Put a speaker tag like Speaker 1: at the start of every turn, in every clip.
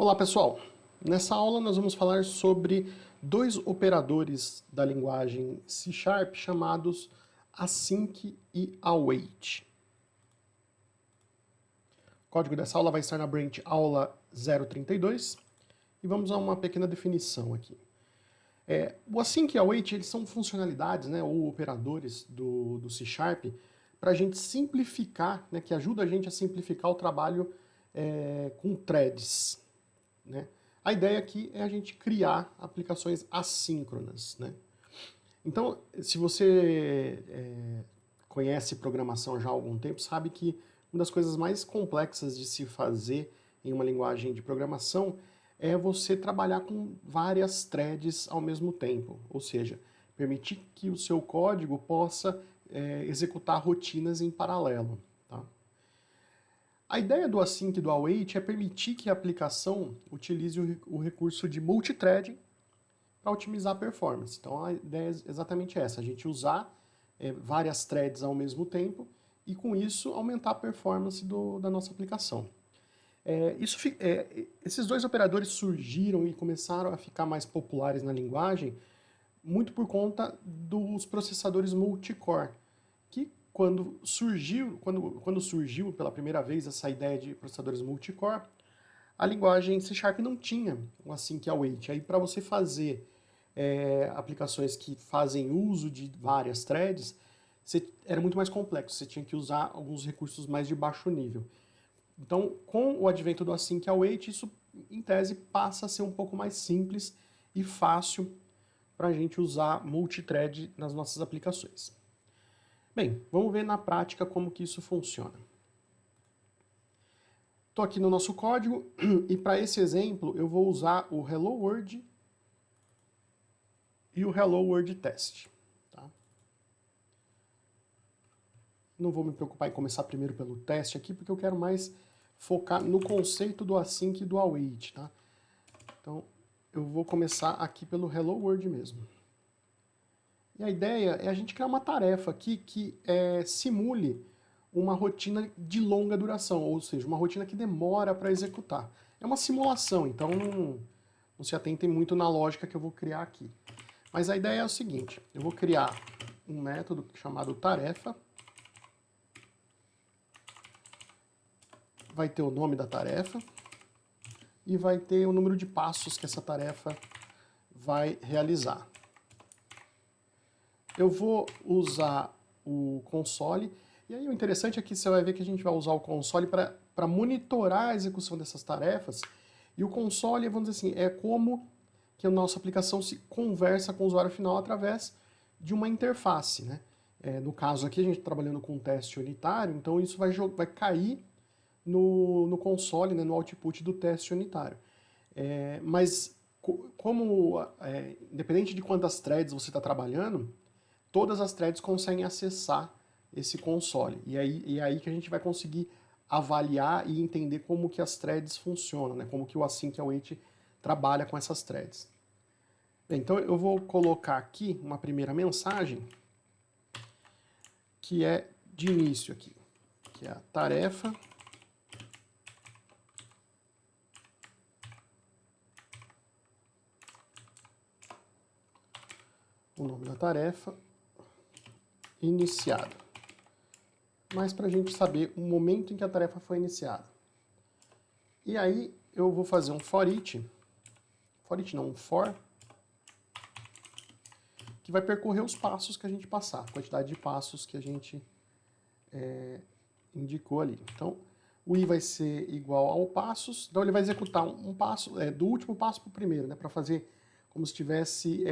Speaker 1: Olá pessoal, nessa aula nós vamos falar sobre dois operadores da linguagem C# chamados async e await. O código dessa aula vai estar na branch aula 032 e vamos a uma pequena definição aqui. O async e await eles são funcionalidades, ou operadores do C# para a gente simplificar, que ajuda a gente a simplificar o trabalho com threads. A ideia aqui é a gente criar aplicações assíncronas. Então, se você conhece programação já há algum tempo, sabe que uma das coisas mais complexas de se fazer em uma linguagem de programação é você trabalhar com várias threads ao mesmo tempo, ou seja, permitir que o seu código possa executar rotinas em paralelo. Tá? A ideia do async e do await é permitir que a aplicação utilize o recurso de multithreading para otimizar a performance. Então a ideia é exatamente essa, a gente usar várias threads ao mesmo tempo e com isso aumentar a performance da nossa aplicação. Esses dois operadores surgiram e começaram a ficar mais populares na linguagem muito por conta dos processadores multicore, que quando surgiu pela primeira vez essa ideia de processadores multicore, a linguagem C# não tinha um async e await. Aí para você fazer aplicações que fazem uso de várias threads, era muito mais complexo, você tinha que usar alguns recursos mais de baixo nível. Então, com o advento do async e await, isso, em tese, passa a ser um pouco mais simples e fácil para a gente usar multithread nas nossas aplicações. Bem, vamos ver na prática como que isso funciona. Estou aqui no nosso código e para esse exemplo eu vou usar o Hello World e o Hello World Test. Tá? Não vou me preocupar em começar primeiro pelo teste aqui, porque eu quero mais focar no conceito do async e do await. Tá? Então eu vou começar aqui pelo Hello World mesmo. E a ideia é a gente criar uma tarefa aqui que simule uma rotina de longa duração, ou seja, uma rotina que demora para executar. É uma simulação, então não se atentem muito na lógica que eu vou criar aqui. Mas a ideia é o seguinte, eu vou criar um método chamado tarefa, vai ter o nome da tarefa e vai ter o número de passos que essa tarefa vai realizar. Eu vou usar o console, e aí o interessante é que você vai ver que a gente vai usar o console para monitorar a execução dessas tarefas, e o console, vamos dizer assim, é como que a nossa aplicação se conversa com o usuário final através de uma interface. No caso aqui a gente está trabalhando com um teste unitário, então isso vai cair no console, no output do teste unitário. Mas independente de quantas threads você está trabalhando, todas as threads conseguem acessar esse console. E é aí que a gente vai conseguir avaliar e entender como que as threads funcionam, como que o async e await trabalha com essas threads. Bem, então eu vou colocar aqui uma primeira mensagem que é de início aqui, que é a tarefa o nome da tarefa iniciado. Mas para a gente saber o momento em que a tarefa foi iniciada. E aí eu vou fazer um for each não, um for, que vai percorrer os passos que a gente passar, a quantidade de passos que a gente indicou ali. Então, o i vai ser igual ao passos, então ele vai executar um passo, do último passo para o primeiro, para fazer como se estivesse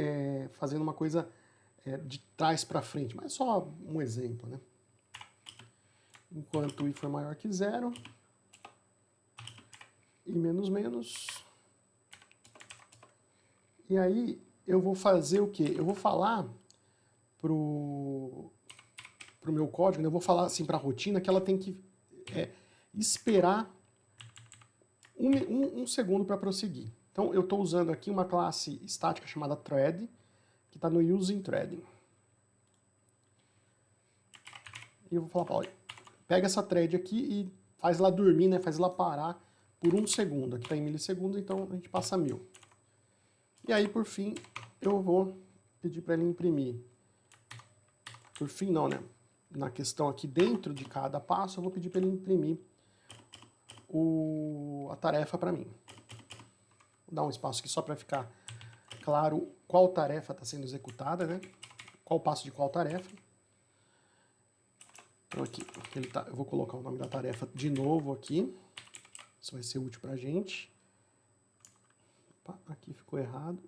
Speaker 1: fazendo uma coisa de trás para frente, mas só um exemplo. Enquanto o i for maior que 0, e menos menos, e aí eu vou fazer o quê? Eu vou falar pro meu código, eu vou falar assim para a rotina que ela tem que esperar um segundo para prosseguir. Então eu estou usando aqui uma classe estática chamada thread, que está no using threading. E eu vou falar, olha, pega essa thread aqui e faz ela dormir, faz ela parar por 1 segundo. Aqui está em milissegundos, então a gente passa 1000. E aí, por fim, eu vou pedir para ele imprimir. Por fim, não, né? Na questão aqui, dentro de cada passo, eu vou pedir para ele imprimir a tarefa para mim. Vou dar um espaço aqui só para ficar claro qual tarefa está sendo executada, né? Qual passo de qual tarefa. Então aqui, eu vou colocar o nome da tarefa de novo aqui. Isso vai ser útil para a gente. Opa, aqui ficou errado.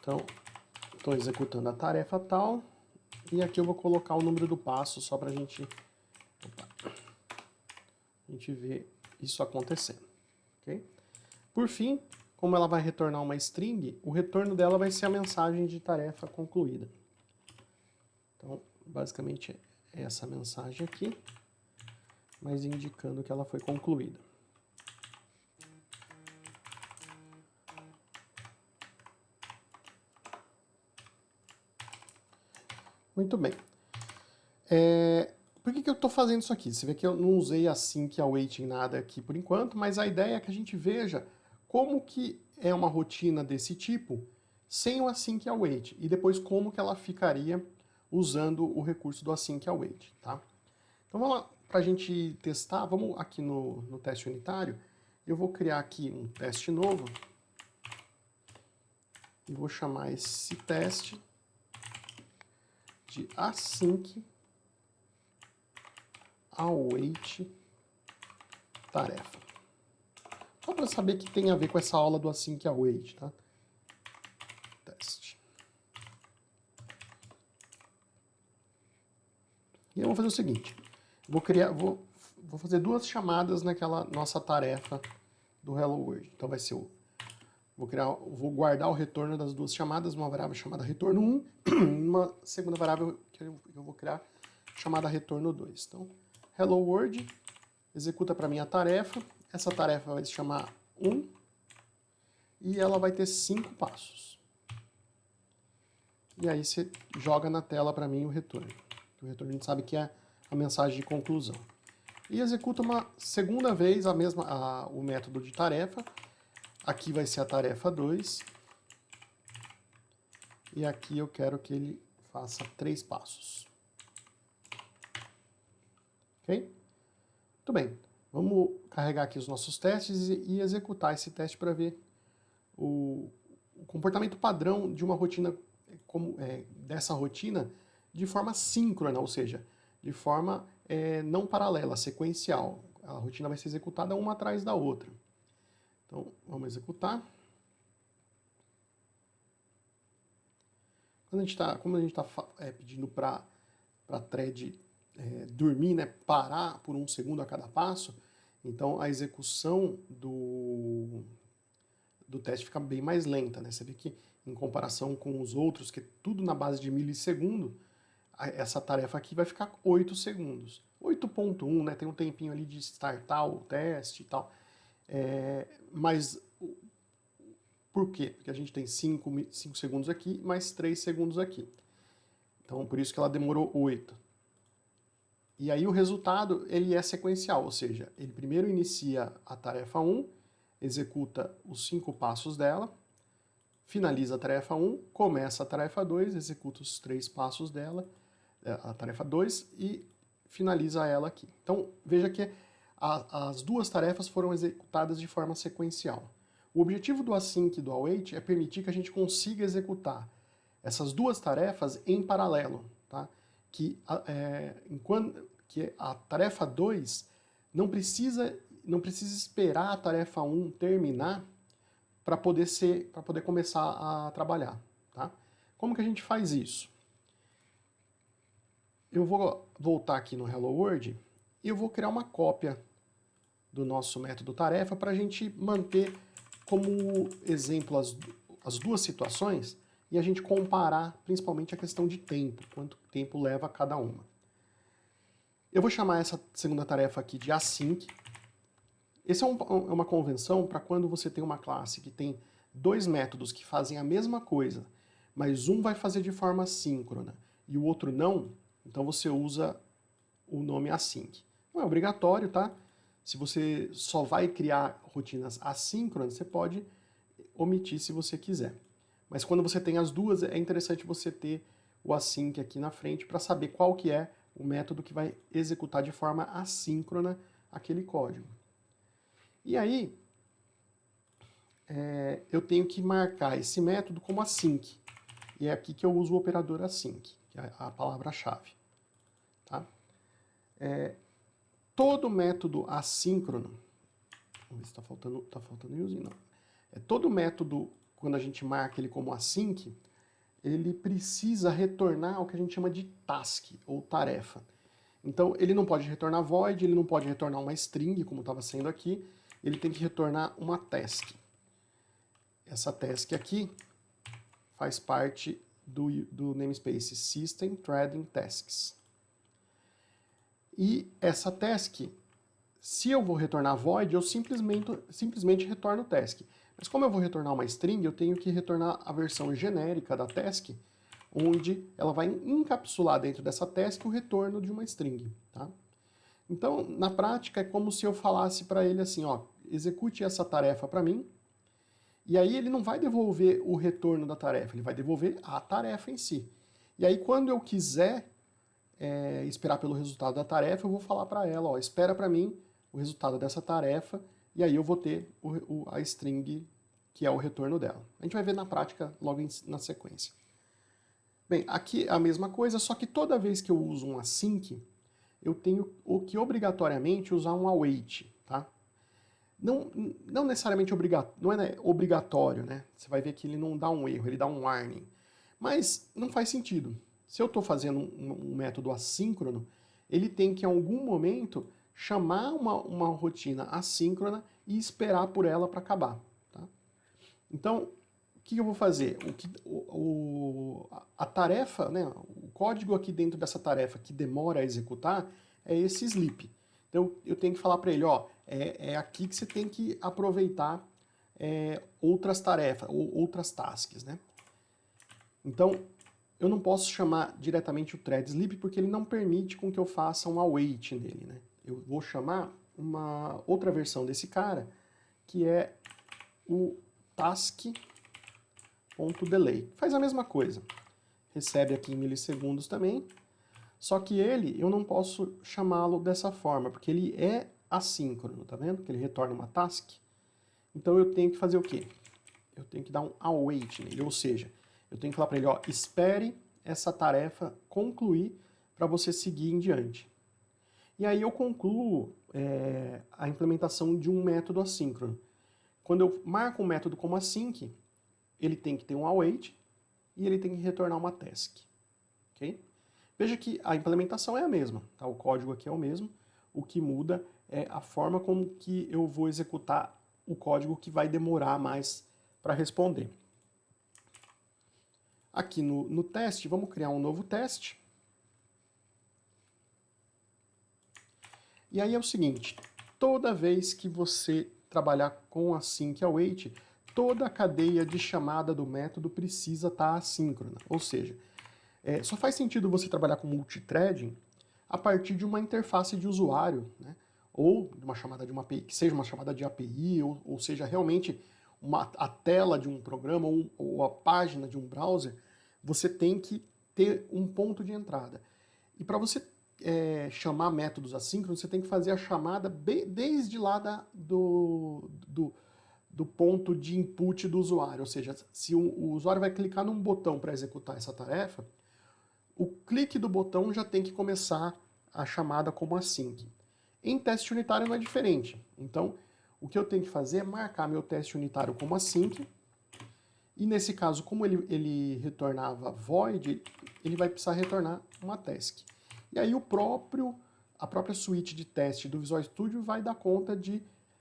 Speaker 1: Então, estou executando a tarefa tal. E aqui eu vou colocar o número do passo só para a gente ver isso acontecendo. Okay? Por fim, como ela vai retornar uma string, o retorno dela vai ser a mensagem de tarefa concluída. Então, basicamente é essa mensagem aqui, mas indicando que ela foi concluída. Muito bem. Por que eu estou fazendo isso aqui? Você vê que eu não usei async await em nada aqui por enquanto, mas a ideia é que a gente veja como que é uma rotina desse tipo sem o async await e depois como que ela ficaria usando o recurso do async await, tá? Então vamos lá, para a gente testar, vamos aqui no teste unitário, eu vou criar aqui um teste novo e vou chamar esse teste de async await tarefa. Só para saber que tem a ver com essa aula do async await, tá? Teste. E eu vou fazer o seguinte, vou fazer duas chamadas naquela nossa tarefa do Hello World. Então vai ser vou guardar o retorno das duas chamadas, uma variável chamada retorno 1 e uma segunda variável que eu vou criar chamada retorno 2. Então, Hello World executa para mim a tarefa. Essa tarefa vai se chamar 1 e ela vai ter 5 passos. E aí você joga na tela para mim o retorno. O retorno a gente sabe que é a mensagem de conclusão. E executa uma segunda vez o método de tarefa. Aqui vai ser a tarefa 2. E aqui eu quero que ele faça 3 passos. Ok? Muito bem. Vamos carregar aqui os nossos testes e executar esse teste para ver o comportamento padrão de uma rotina, dessa rotina, de forma síncrona, ou seja, de forma não paralela, sequencial. A rotina vai ser executada uma atrás da outra. Então, vamos executar. Como a gente está pedindo para a thread dormir, né, parar por 1 segundo a cada passo, então a execução do teste fica bem mais lenta, né? Você vê que em comparação com os outros, que é tudo na base de milissegundo, essa tarefa aqui vai ficar 8 segundos. 8.1, né? Tem um tempinho ali de startar o teste e tal. Mas por quê? Porque a gente tem 5 segundos aqui, mais 3 segundos aqui. Então, por isso que ela demorou 8. E aí o resultado, ele é sequencial, ou seja, ele primeiro inicia a tarefa 1, executa os 5 passos dela, finaliza a tarefa 1, começa a tarefa 2, executa os 3 passos dela, a tarefa 2, e finaliza ela aqui. Então, veja que as duas tarefas foram executadas de forma sequencial. O objetivo do async e do await é permitir que a gente consiga executar essas duas tarefas em paralelo, tá? Que a tarefa 2 não precisa esperar a tarefa 1 terminar para poder começar a trabalhar, tá? Como que a gente faz isso? Eu vou voltar aqui no Hello World e eu vou criar uma cópia do nosso método tarefa para a gente manter como exemplo as duas situações e a gente comparar principalmente a questão de tempo, quanto tempo leva cada uma. Eu vou chamar essa segunda tarefa aqui de async. Essa é uma convenção para quando você tem uma classe que tem dois métodos que fazem a mesma coisa, mas um vai fazer de forma síncrona e o outro não, então você usa o nome async. Não é obrigatório, tá? Se você só vai criar rotinas assíncronas, você pode omitir se você quiser. Mas quando você tem as duas, é interessante você ter o async aqui na frente para saber qual que é o método que vai executar de forma assíncrona aquele código. E aí, eu tenho que marcar esse método como async. E é aqui que eu uso o operador async, que é a palavra-chave. Tá? Todo método assíncrono, vamos ver se está faltando using, não. Todo método, quando a gente marca ele como async, ele precisa retornar o que a gente chama de task, ou tarefa. Então, ele não pode retornar void, ele não pode retornar uma string, como estava sendo aqui, ele tem que retornar uma task. Essa task aqui faz parte do namespace System Threading Tasks. E essa task, se eu vou retornar void, eu simplesmente retorno task. Mas como eu vou retornar uma string, eu tenho que retornar a versão genérica da task, onde ela vai encapsular dentro dessa task o retorno de uma string. Tá? Então, na prática, é como se eu falasse para ele assim, ó, execute essa tarefa para mim, e aí ele não vai devolver o retorno da tarefa, ele vai devolver a tarefa em si. E aí quando eu quiser esperar pelo resultado da tarefa, eu vou falar para ela, ó, espera para mim o resultado dessa tarefa, e aí eu vou ter a string que é o retorno dela. A gente vai ver na prática logo na sequência. Bem, aqui é a mesma coisa, só que toda vez que eu uso um async, eu tenho que obrigatoriamente usar um await, tá? Não necessariamente não é obrigatório, né? Você vai ver que ele não dá um erro, ele dá um warning. Mas não faz sentido. Se eu estou fazendo um método assíncrono, ele tem que em algum momento chamar uma rotina assíncrona e esperar por ela para acabar. Tá? Então, o que eu vou fazer? A tarefa, né, o código aqui dentro dessa tarefa que demora a executar é esse sleep. Então eu tenho que falar para ele, ó, é aqui que você tem que aproveitar outras tarefas, ou outras tasks, né? Então eu não posso chamar diretamente o thread sleep porque ele não permite com que eu faça um await nele, né? Eu vou chamar uma outra versão desse cara que é o task.delay. Faz a mesma coisa. Recebe aqui em milissegundos também. Só que eu não posso chamá-lo dessa forma, porque ele é assíncrono, tá vendo? Que ele retorna uma task. Então eu tenho que fazer o quê? Eu tenho que dar um await nele, ou seja, eu tenho que falar para ele, ó, espere essa tarefa concluir para você seguir em diante. E aí eu concluo a implementação de um método assíncrono. Quando eu marco um método como async, ele tem que ter um await e ele tem que retornar uma task. Ok? Veja que a implementação é a mesma, tá? O código aqui é o mesmo, o que muda é a forma como que eu vou executar o código que vai demorar mais para responder. Aqui no teste, vamos criar um novo teste. E aí é o seguinte, toda vez que você trabalhar com async await, toda a cadeia de chamada do método precisa estar assíncrona, ou seja, só faz sentido você trabalhar com multithreading a partir de uma interface de usuário, né? Ou de uma chamada de uma API, que seja uma chamada de API, ou seja realmente a tela de um programa ou a página de um browser, você tem que ter um ponto de entrada. E para você chamar métodos assíncronos, você tem que fazer a chamada desde lá do ponto de input do usuário, ou seja, se o usuário vai clicar num botão para executar essa tarefa, o clique do botão já tem que começar a chamada como async. Em teste unitário não é diferente. Então, o que eu tenho que fazer é marcar meu teste unitário como async, e nesse caso, como ele retornava void, ele vai precisar retornar uma task. E aí a própria suíte de teste do Visual Studio vai dar conta de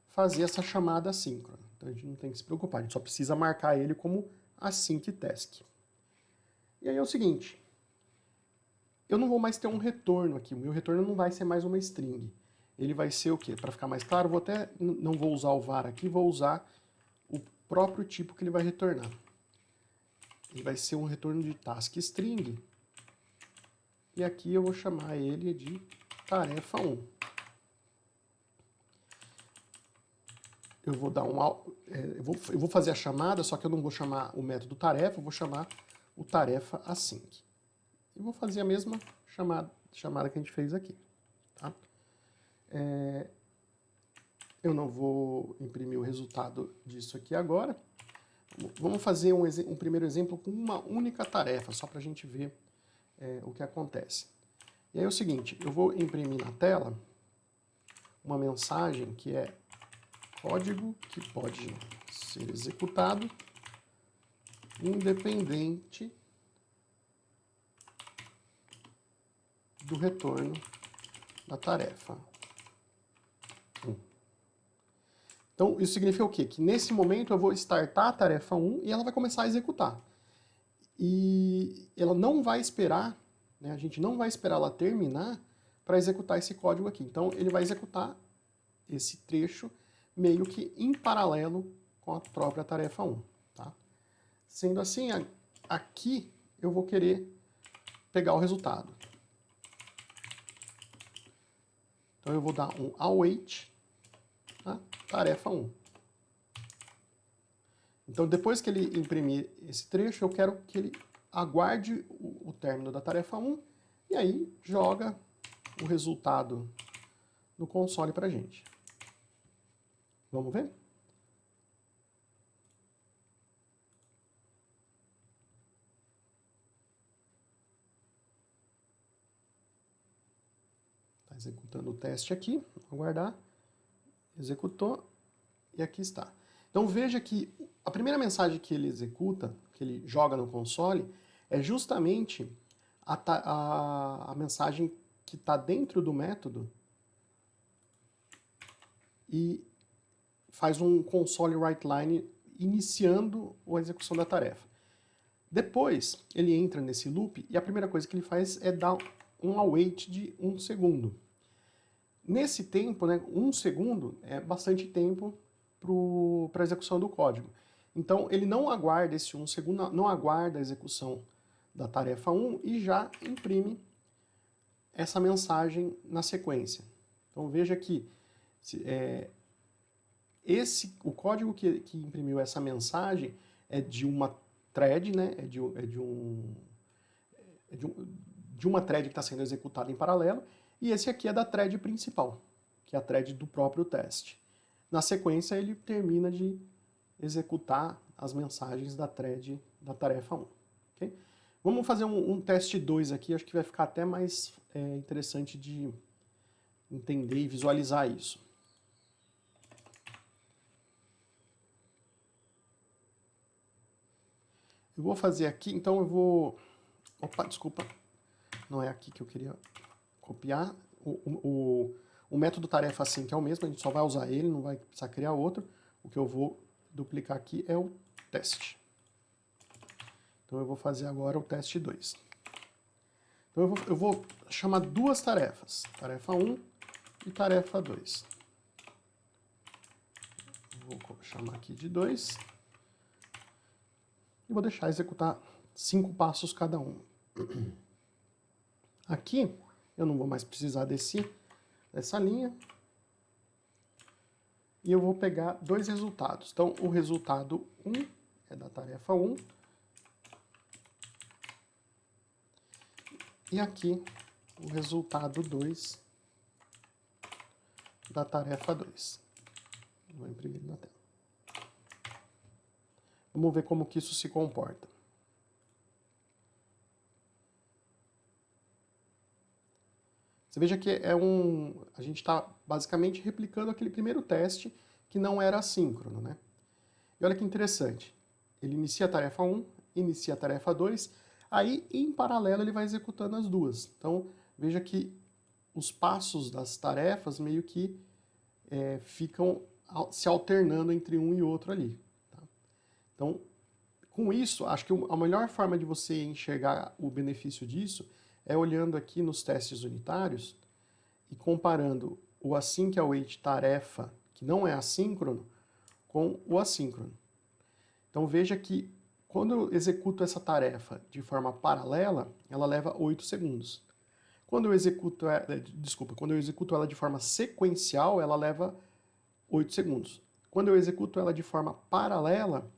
Speaker 1: fazer essa chamada assíncrona. Então a gente não tem que se preocupar, a gente só precisa marcar ele como async task. E aí é o seguinte, eu não vou mais ter um retorno aqui, o meu retorno não vai ser mais uma string. Ele vai ser o quê? Para ficar mais claro, não vou usar o var aqui, vou usar o próprio tipo que ele vai retornar. Ele vai ser um retorno de task string e aqui eu vou chamar ele de tarefa 1. Eu vou dar eu vou fazer a chamada, só que eu não vou chamar o método tarefa, eu vou chamar o tarefa async. E vou fazer a mesma chamada que a gente fez aqui. Tá? Eu não vou imprimir o resultado disso aqui agora. Vamos fazer um primeiro exemplo com uma única tarefa, só para a gente ver o que acontece. E aí é o seguinte, eu vou imprimir na tela uma mensagem que é código que pode ser executado independente do retorno da tarefa 1. Então, isso significa o quê? Que nesse momento eu vou startar a tarefa 1 e ela vai começar a executar. E ela não vai esperar, né, a gente não vai esperar ela terminar para executar esse código aqui. Então, ele vai executar esse trecho meio que em paralelo com a própria tarefa 1. Tá? Sendo assim, aqui eu vou querer pegar o resultado. Então eu vou dar um await, tá? Tarefa 1. Então depois que ele imprimir esse trecho, eu quero que ele aguarde o término da tarefa 1 e aí joga o resultado no console para a gente. Vamos ver? Está executando o teste aqui, vou aguardar. Executou e aqui está. Então veja que a primeira mensagem que ele executa, que ele joga no console, é justamente a mensagem que está dentro do método e faz um console writeLine iniciando a execução da tarefa. Depois ele entra nesse loop e a primeira coisa que ele faz é dar um await de 1 segundo. Nesse tempo, né, 1 segundo é bastante tempo para a execução do código. Então ele não aguarda esse 1 segundo, não aguarda a execução da tarefa 1 e já imprime essa mensagem na sequência. Então veja que o código que imprimiu essa mensagem é de uma thread, né, de uma thread que está sendo executada em paralelo, e esse aqui é da thread principal, que é a thread do próprio teste. Na sequência, ele termina de executar as mensagens da thread da tarefa 1. Okay? Vamos fazer um teste 2 aqui, acho que vai ficar até mais interessante de entender e visualizar isso. Eu vou fazer aqui, então eu vou... Opa, desculpa, não é aqui que eu queria copiar. O método tarefa async é o mesmo, a gente só vai usar ele, não vai precisar criar outro. O que eu vou duplicar aqui é o teste. Então eu vou fazer agora o teste 2. Então eu vou chamar duas tarefas, tarefa 1 e tarefa 2. Vou chamar aqui de 2. E vou deixar executar 5 passos cada um. Aqui eu não vou mais precisar dessa linha. E eu vou pegar dois resultados. Então, o resultado 1 é da tarefa 1. E aqui, o resultado 2 da tarefa 2. Vou imprimir na tela. Vamos ver como que isso se comporta. Você veja que a gente está basicamente replicando aquele primeiro teste que não era assíncrono, né? E olha que interessante, ele inicia a tarefa 1, inicia a tarefa 2, aí em paralelo ele vai executando as duas. Então veja que os passos das tarefas meio que ficam se alternando entre um e outro ali. Tá? Então, com isso, acho que a melhor forma de você enxergar o benefício disso é olhando aqui nos testes unitários e comparando o async await tarefa, que não é assíncrono, com o assíncrono. Então veja que quando eu executo essa tarefa de forma paralela, ela leva 8 segundos. Quando eu executo, quando eu executo ela de forma sequencial, ela leva 8 segundos. Quando eu executo ela de forma paralela,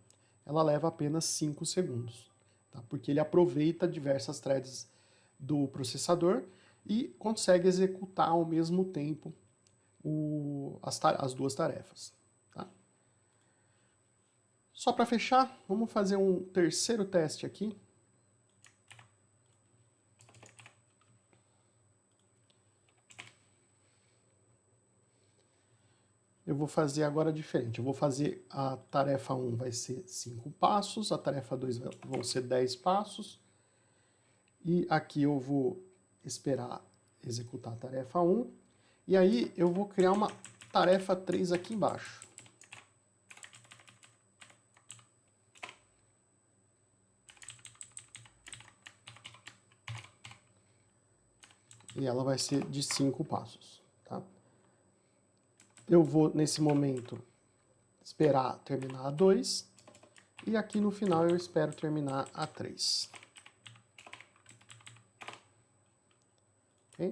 Speaker 1: ela leva apenas 5 segundos, tá? Porque ele aproveita diversas threads do processador e consegue executar ao mesmo tempo as duas tarefas. Tá? Só para fechar, vamos fazer um terceiro teste aqui. Eu vou fazer agora diferente. Eu vou fazer a tarefa 1 vai ser 5 passos, a tarefa 2 vão ser 10 passos. E aqui eu vou esperar executar a tarefa 1. E aí eu vou criar uma tarefa 3 aqui embaixo. E ela vai ser de 5 passos. Tá? Eu vou, nesse momento, esperar terminar a 2. E aqui no final eu espero terminar a 3. Okay?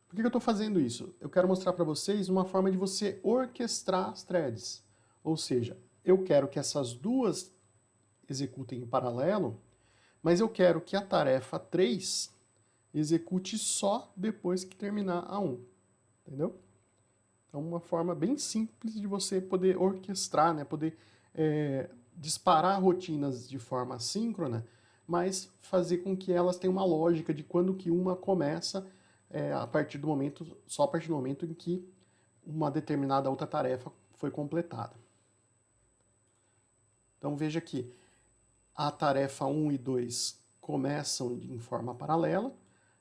Speaker 1: Por que eu estou fazendo isso? Eu quero mostrar para vocês uma forma de você orquestrar as threads. Ou seja, eu quero que essas duas executem em paralelo, mas eu quero que a tarefa 3 execute só depois que terminar a 1. Entendeu? Então, uma forma bem simples de você poder orquestrar, né? Poder disparar rotinas de forma assíncrona, mas fazer com que elas tenham uma lógica de quando que uma começa só a partir do momento em que uma determinada outra tarefa foi completada. Então veja que a tarefa 1 e 2 começam em forma paralela,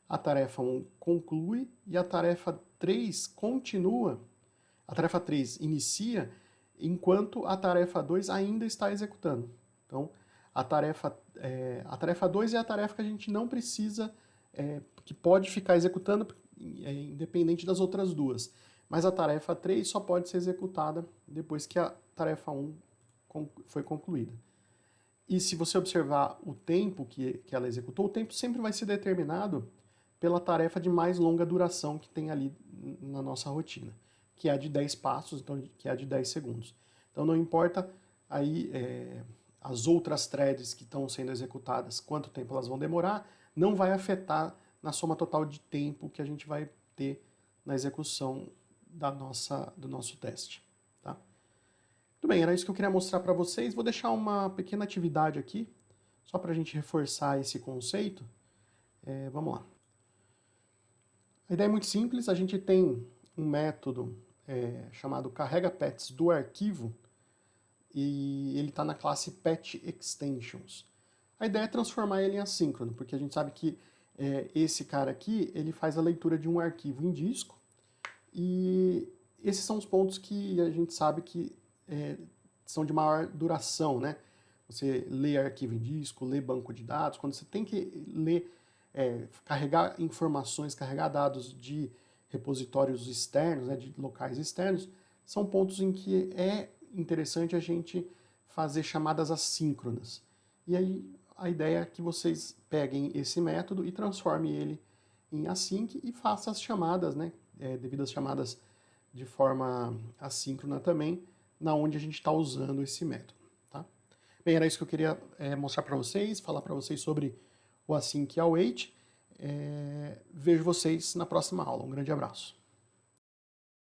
Speaker 1: a tarefa 1 conclui e a tarefa 3 continua. A tarefa 3 inicia enquanto a tarefa 2 ainda está executando. Então, a tarefa 2 é a tarefa que a gente não precisa, que pode ficar executando independente das outras duas. Mas a tarefa 3 só pode ser executada depois que a tarefa 1 foi concluída. E se você observar o tempo que ela executou, o tempo sempre vai ser determinado pela tarefa de mais longa duração que tem ali na nossa rotina, que é a de 10 passos, então, que é a de 10 segundos. Então não importa aí as outras threads que estão sendo executadas, quanto tempo elas vão demorar, não vai afetar na soma total de tempo que a gente vai ter na execução do nosso teste. Tá? Muito bem, era isso que eu queria mostrar para vocês. Vou deixar uma pequena atividade aqui, só para a gente reforçar esse conceito. Vamos lá. A ideia é muito simples, a gente tem um método chamado carrega-pets do arquivo, e ele está na classe Pet Extensions. A ideia é transformar ele em assíncrono, porque a gente sabe que esse cara aqui, ele faz a leitura de um arquivo em disco, e esses são os pontos que a gente sabe que são de maior duração, né? Você lê arquivo em disco, lê banco de dados, quando você tem que ler, carregar informações, carregar dados de repositórios externos, né, de locais externos, são pontos em que é interessante a gente fazer chamadas assíncronas. E aí a ideia é que vocês peguem esse método e transformem ele em async e façam as chamadas, né, devidas chamadas de forma assíncrona também, na onde a gente está usando esse método. Tá? Bem, era isso que eu queria mostrar para vocês, falar para vocês sobre o async e await. Vejo vocês na próxima aula. Um grande abraço.